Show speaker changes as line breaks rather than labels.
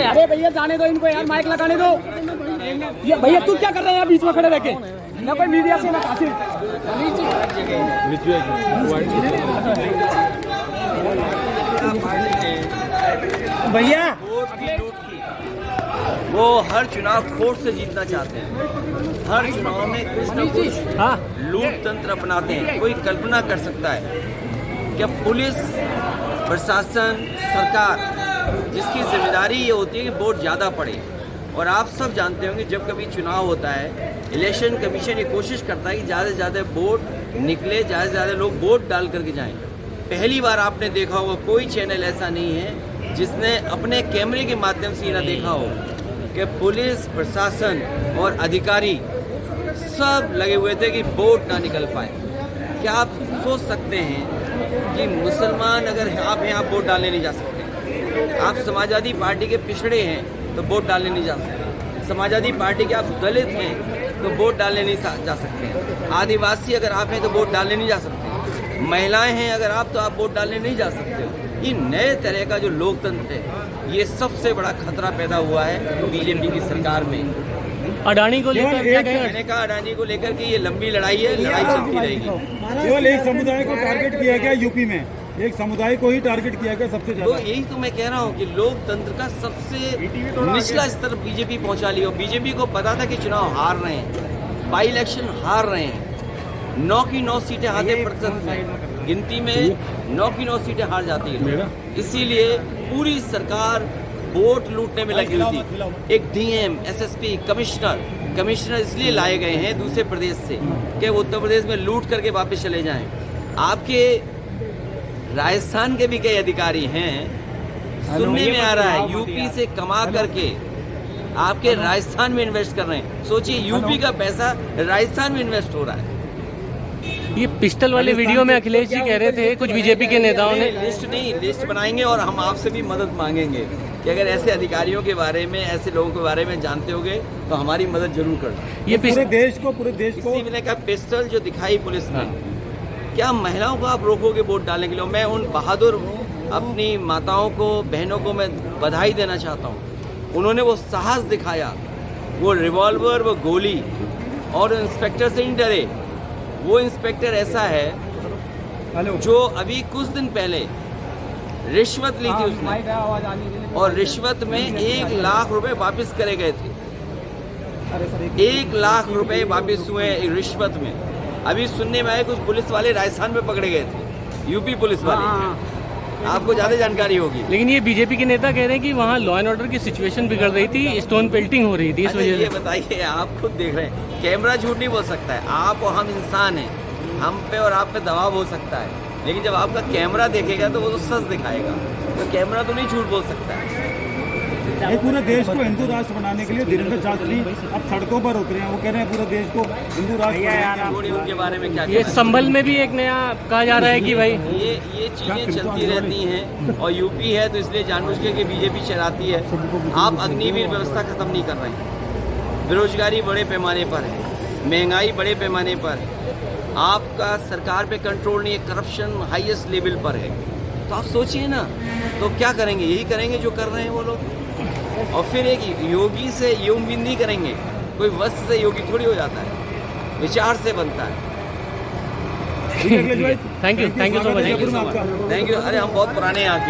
यार। अरे भैया जाने दो इनको यार, माइक लगाने दो। ये भैया तू क्या कर रहे हैं बीच में खड़े रह के? ना कोई मीडिया से ना कासिम। भैया
वो हर चुनाव खोट से जीतना चाहते हैं। हर चुनाव में कुछ न कुछ लूट तंत्र अपनाते हैं। कोई कल्पना कर सकता है कि पुलिस प्रशासन सरकार जिसकी जिम्मेदारी ये होती है कि वोट ज़्यादा पड़े, और आप सब जानते होंगे जब कभी चुनाव होता है इलेक्शन कमीशन ये कोशिश करता है कि ज़्यादा से ज़्यादा वोट निकले, ज़्यादा से ज़्यादा लोग वोट डाल करके जाएं। पहली बार आपने देखा होगा कोई चैनल ऐसा नहीं है जिसने अपने कैमरे के माध्यम से ये ना देखा हो कि पुलिस प्रशासन और अधिकारी सब लगे हुए थे कि वोट ना निकल पाए। क्या आप सोच सकते हैं कि मुसलमान अगर आप हैं, आप वोट डालने नहीं जा सकते। आप समाजवादी पार्टी के पिछड़े हैं तो वोट डालने नहीं जा सकते। समाजवादी पार्टी के आप दलित हैं तो वोट डालने नहीं जा सकते। आदिवासी अगर आप हैं तो वोट डालने नहीं जा सकते। महिलाएं हैं अगर आप तो आप वोट डालने नहीं जा सकते। ये नए तरह का जो लोकतंत्र है, ये सबसे बड़ा खतरा पैदा हुआ है बीजेपी की सरकार में।
अडानी को लेकर क्या कहेंगे?
मैंने कहा अडानी को लेकर कि ये लंबी लड़ाई है, लड़ाई चलती रहेगी।
केवल एक समुदाय को टारगेट किया गया यूपी में, एक समुदाय को ही टारगेट किया गया सबसे
तो
ज्यादा।
यही तो मैं कह रहा हूँ कि लोकतंत्र का सबसे निचला स्तर बीजेपी पहुंचा लिया। बीजेपी को पता था कि चुनाव हार रहे हैं, बाई इलेक्शन हार रहे हैं, 9 की 9 सीटें आधे प्रतिशत में गिनती में 9 की 9 सीटें हार जाती है। इसीलिए पूरी सरकार वोट लूटने में लगी हुई थी। एक डीएम, एसएसपी, कमिश्नर इसलिए लाए गए हैं दूसरे प्रदेश से कि वो उत्तर प्रदेश में लूट करके वापस चले जाएं। आपके राजस्थान के भी कई अधिकारी हैं, सुनने में आ रहा है यूपी से कमा करके आपके राजस्थान में इन्वेस्ट कर रहे हैं। सोचिए यूपी का पैसा राजस्थान में इन्वेस्ट हो रहा है।
ये पिस्टल वाले वीडियो में अखिलेश जी कह रहे थे कुछ बीजेपी के नेताओं ने।
लिस्ट बनाएंगे और हम आपसे भी मदद मांगेंगे कि अगर ऐसे अधिकारियों के बारे में, ऐसे लोगों के बारे में जानते होगे तो हमारी मदद जरूर करना।
ये पूरे देश को
मैंने कहा पिस्टल जो दिखाई पुलिस ने, क्या महिलाओं को आप रोकोगे वोट डालने के लिए? मैं उन बहादुर अपनी माताओं को, बहनों को मैं बधाई देना चाहता हूँ। उन्होंने वो साहस दिखाया, वो रिवॉल्वर, वो गोली, और इंस्पेक्टर से नहीं डरे। वो इंस्पेक्टर ऐसा है जो अभी कुछ दिन पहले रिश्वत ली थी उसने, और रिश्वत में 1 लाख रुपए वापस करे गए थे। 1 लाख रुपए वापस हुए रिश्वत में। अभी सुनने में आए कुछ पुलिस वाले राजस्थान में पकड़े गए थे, यूपी पुलिस वाले। आपको ज्यादा जानकारी होगी।
लेकिन ये बीजेपी के नेता कह रहे हैं कि वहाँ लॉ एंड ऑर्डर की सिचुएशन बिगड़ रही थी, स्टोन पेल्टिंग हो रही थी इस वजह से।
ये बताइए, आप खुद देख रहे हैं, कैमरा झूठ नहीं बोल सकता है। आप और हम इंसान हैं, हम पे और आप पे दबाव हो सकता है, लेकिन जब आपका कैमरा देखेगा तो वो तो सच दिखाएगा। तो कैमरा तो नहीं झूठ बोल सकता है।
ये पूरे देश को हिंदू राष्ट्र बनाने के लिए धीरेन्द्र शास्त्री अब सड़कों पर उतरे हैं। वो कह रहे हैं पूरे देश को हिंदू राष्ट्र।
उनके बारे में क्या?
ये संभल में भी एक नया कहा जा रहा है कि भाई
ये चीजें चलती रहती हैं, और यूपी है तो इसलिए जानबूझ के बीजेपी चलाती है। आप अग्निवीर व्यवस्था खत्म नहीं कर रहे हैं। बेरोजगारी बड़े पैमाने पर है, महंगाई बड़े पैमाने पर है, आपका सरकार पे कंट्रोल नहीं है, करप्शन हाईएस्ट लेवल पर है। तो आप सोचिए ना, तो क्या करेंगे? यही करेंगे जो कर रहे हैं वो लोग। और फिर एक योगी से ये उम्मीद नहीं करेंगे, कोई वस्त से योगी थोड़ी हो जाता है, विचार से बनता है।
Thank you so much.
Thank you. अरे हम बहुत पुराने यहाँ के।